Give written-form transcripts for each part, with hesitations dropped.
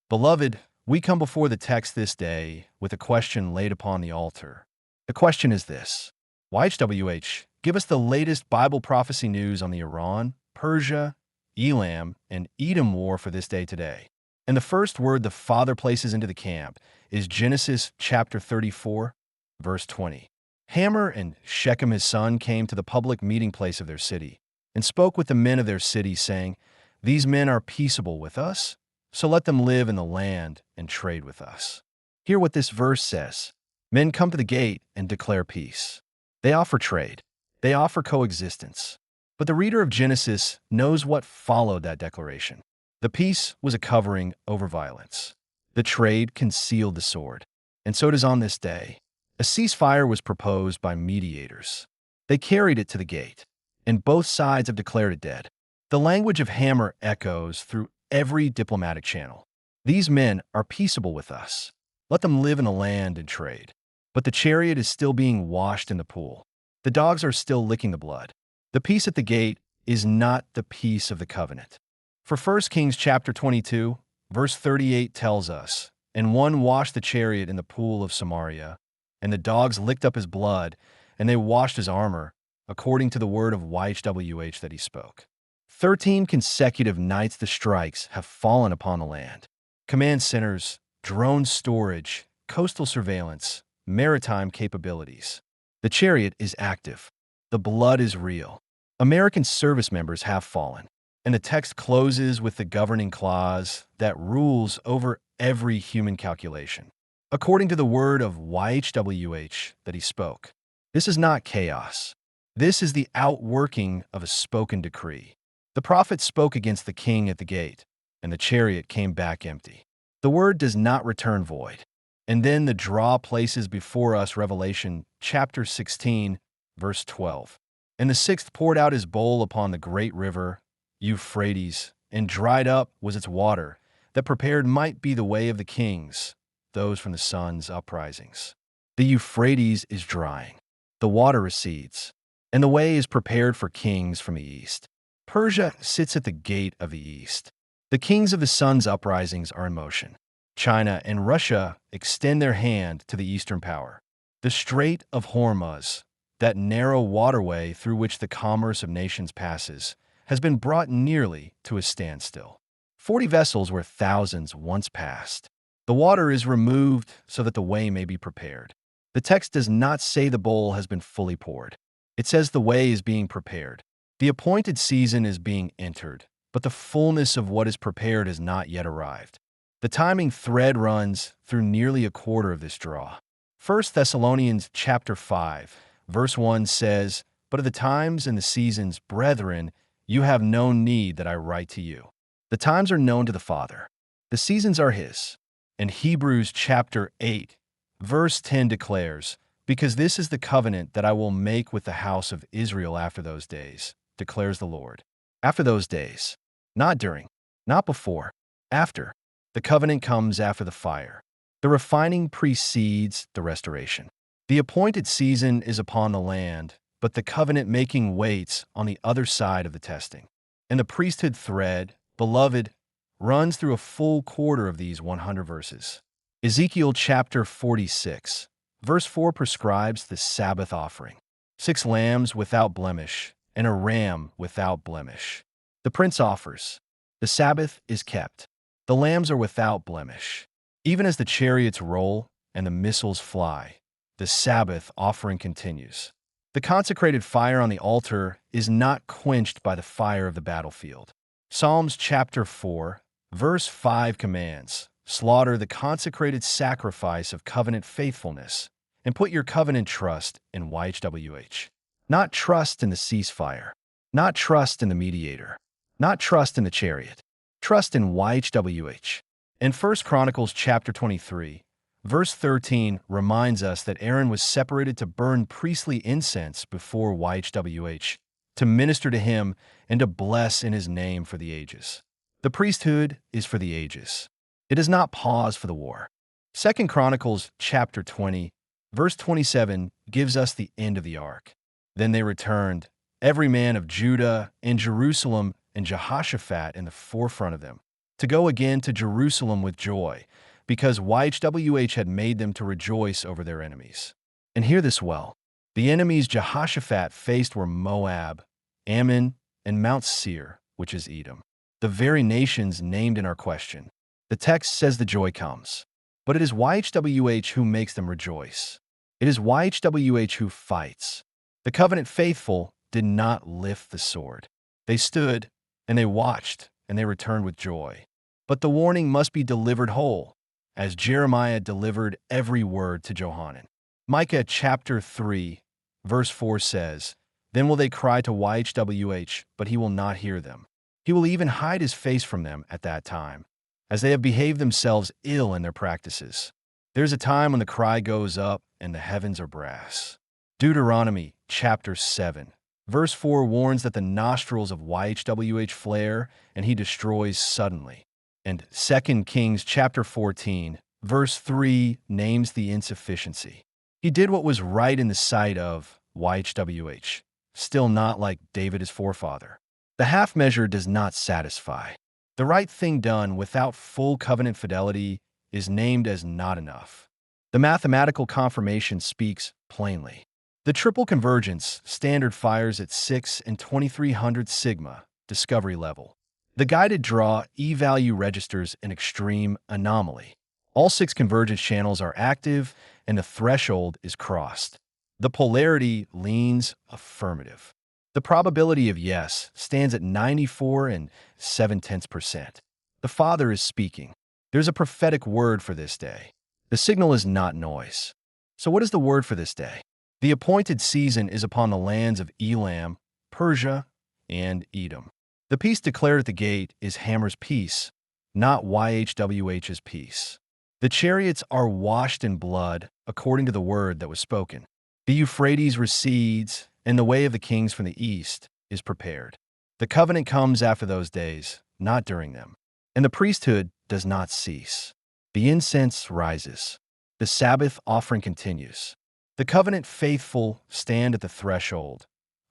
Beloved, we come before the text this day with a question laid upon the altar. The question is this: YHWH, give us the latest Bible prophecy news on the Iran, Persia, Elam, and Edom war for this day today. And the first word the Father places into the camp is Genesis chapter 34, verse 20. Hamor and Shechem his son came to the public meeting place of their city, and spoke with the men of their city, saying, These men are peaceable with us, so let them live in the land and trade with us. Hear what this verse says. Men come to the gate and declare peace. They offer trade. They offer coexistence. But the reader of Genesis knows what followed that declaration. The peace was a covering over violence. The trade concealed the sword. And so it is on this day. A ceasefire was proposed by mediators. They carried it to the gate, and both sides have declared it dead. The language of Hamor echoes through every diplomatic channel. These men are peaceable with us. Let them live in the land and trade. But the chariot is still being washed in the pool. The dogs are still licking the blood. The peace at the gate is not the peace of the covenant. For 1 Kings chapter 22, verse 38 tells us, And one washed the chariot in the pool of Samaria, and the dogs licked up his blood, and they washed his armor, according to the word of YHWH that he spoke. 13 consecutive nights the strikes have fallen upon the land. Command centers, drone storage, coastal surveillance, maritime capabilities. The chariot is active. The blood is real. American service members have fallen. And the text closes with the governing clause that rules over every human calculation. According to the word of YHWH that he spoke, this is not chaos. This is the outworking of a spoken decree. The prophet spoke against the king at the gate, and the chariot came back empty. The word does not return void. And then the draw places before us Revelation chapter 16, verse 12. And the sixth poured out his bowl upon the great river, Euphrates, and dried up was its water, that prepared might be the way of the kings, those from the sun's uprisings. The Euphrates is drying. The water recedes, and the way is prepared for kings from the east. Persia sits at the gate of the east. The kings of the sun's uprisings are in motion. China and Russia extend their hand to the eastern power. The Strait of Hormuz, that narrow waterway through which the commerce of nations passes, has been brought nearly to a standstill. 40 vessels where thousands once passed. The water is removed so that the way may be prepared. The text does not say the bowl has been fully poured. It says the way is being prepared. The appointed season is being entered, but the fullness of what is prepared has not yet arrived. The timing thread runs through nearly a quarter of this draw. 1 Thessalonians chapter 5, verse 1 says, But of the times and the seasons, brethren, you have no need that I write to you. The times are known to the Father. The seasons are his. And Hebrews chapter 8, verse 10 declares, Because this is the covenant that I will make with the house of Israel after those days, declares the Lord. After those days. Not during. Not before. After. The covenant comes after the fire. The refining precedes the restoration. The appointed season is upon the land, but the covenant-making waits on the other side of the testing. And the priesthood thread, beloved, runs through a full quarter of these 100 verses. Ezekiel chapter 46, verse 4 prescribes the Sabbath offering. 6 lambs without blemish, and a ram without blemish. The prince offers. The Sabbath is kept. The lambs are without blemish. Even as the chariots roll and the missiles fly, the Sabbath offering continues. The consecrated fire on the altar is not quenched by the fire of the battlefield. Psalms chapter 4, verse 5 commands, Slaughter the consecrated sacrifice of covenant faithfulness, and put your covenant trust in YHWH. Not trust in the ceasefire. Not trust in the mediator. Not trust in the chariot. Trust in YHWH. In 1 Chronicles chapter 23, verse 13 reminds us that Aaron was separated to burn priestly incense before YHWH, to minister to him and to bless in his name for the ages. The priesthood is for the ages. It does not pause for the war. 2 Chronicles chapter 20, verse 27 gives us the end of the arc. Then they returned, every man of Judah and Jerusalem and Jehoshaphat in the forefront of them. to go again to Jerusalem with joy, because YHWH had made them to rejoice over their enemies. And hear this well. The enemies Jehoshaphat faced were Moab, Ammon, and Mount Seir, which is Edom, the very nations named in our question. The text says the joy comes, but it is YHWH who makes them rejoice. It is YHWH who fights. The covenant faithful did not lift the sword. They stood, and they watched, and they returned with joy. But the warning must be delivered whole, as Jeremiah delivered every word to Johanan. Micah chapter 3, verse 4 says, "Then will they cry to YHWH, but he will not hear them. He will even hide his face from them at that time, as they have behaved themselves ill in their practices. There's a time when the cry goes up and the heavens are brass." Deuteronomy chapter 7, verse 4 warns that the nostrils of YHWH flare and he destroys suddenly. And 2 Kings chapter 14, verse 3 names the insufficiency. He did what was right in the sight of YHWH, still not like David his forefather. The half measure does not satisfy. The right thing done without full covenant fidelity is named as not enough. The mathematical confirmation speaks plainly. The triple convergence standard fires at 6 and 2300 sigma discovery level. The guided draw E-value registers an extreme anomaly. All 6 convergence channels are active and the threshold is crossed. The polarity leans affirmative. The probability of yes stands at 94 and 0.7%. The Father is speaking. There's a prophetic word for this day. The signal is not noise. So what is the word for this day? The appointed season is upon the lands of Elam, Persia, and Edom. The peace declared at the gate is Hamor's peace, not YHWH's peace. The chariots are washed in blood according to the word that was spoken. The Euphrates recedes, and the way of the kings from the east is prepared. The covenant comes after those days, not during them. And the priesthood does not cease. The incense rises. The Sabbath offering continues. The covenant faithful stand at the threshold,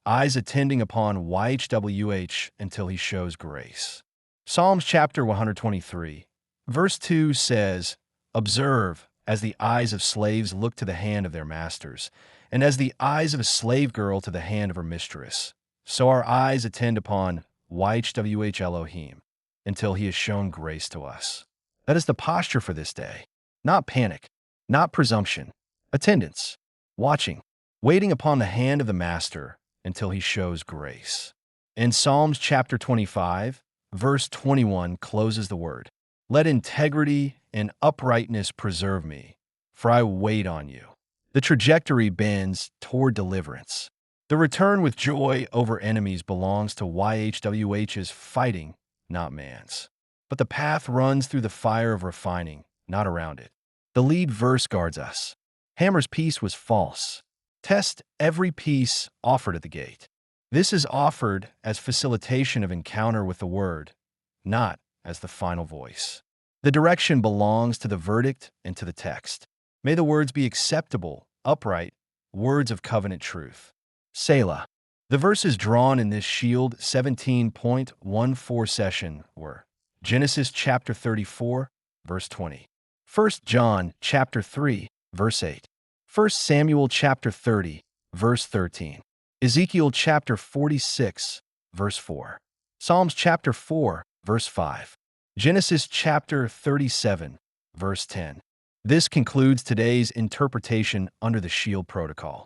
eyes attending upon YHWH until he shows grace. Psalms chapter 123, verse 2 says, "Observe, as the eyes of slaves look to the hand of their masters, and as the eyes of a slave girl to the hand of her mistress, so our eyes attend upon YHWH Elohim until he has shown grace to us." That is the posture for this day. Not panic, not presumption, attendance, watching, waiting upon the hand of the master until he shows grace. In Psalms chapter 25, verse 21 closes the word, "Let integrity and uprightness preserve me, for I wait on you." The trajectory bends toward deliverance. The return with joy over enemies belongs to YHWH's fighting, not man's. But the path runs through the fire of refining, not around it. The lead verse guards us. Hamor's peace was false. Test every peace offered at the gate. This is offered as facilitation of encounter with the word, not as the final voice. The direction belongs to the verdict and to the text. May the words be acceptable, upright, words of covenant truth. Selah. The verses drawn in this Shield 17.14 session were Genesis chapter 34, verse 20. 1 John chapter 3, verse 8. 1 Samuel chapter 30, verse 13. Ezekiel chapter 46, verse 4. Psalms chapter 4, verse 5. Genesis chapter 37, verse 10. This concludes today's interpretation under the Shield Protocol.